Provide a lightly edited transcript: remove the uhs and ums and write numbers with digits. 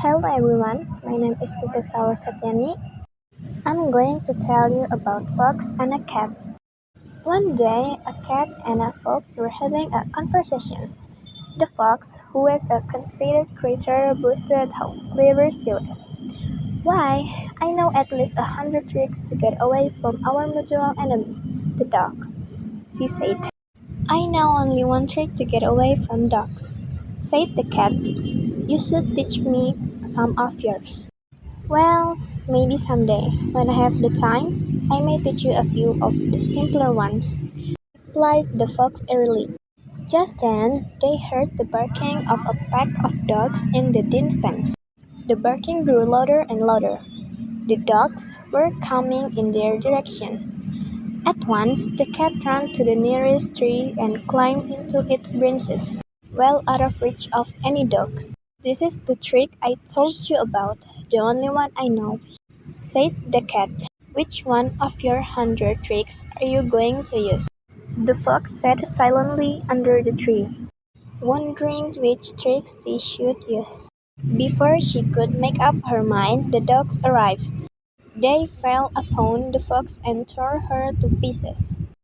Hello everyone, my name is Tita Sawa Satyani. I'm going to tell you about Fox and a cat. One day, a cat and a fox were having a conversation. The fox, who was a conceited creature, boasted how clever she was. Why, I know at least 100 tricks to get away from our mutual enemies, the dogs, she said. I know only one trick to get away from dogs, said the cat. You should teach me some of yours. Well, maybe someday, when I have the time, I may teach you a few of the simpler ones, replied the fox airily. Just then, they heard the barking of a pack of dogs in the distance. The barking grew louder and louder. The dogs were coming in their direction. At once, the cat ran to the nearest tree and climbed into its branches, well out of reach of any dog. This is the trick I told you about, the only one I know, said the cat. Which one of your 100 tricks are you going to use? The fox sat silently under the tree, wondering which trick she should use. Before she could make up her mind, the dogs arrived. They fell upon the fox and tore her to pieces.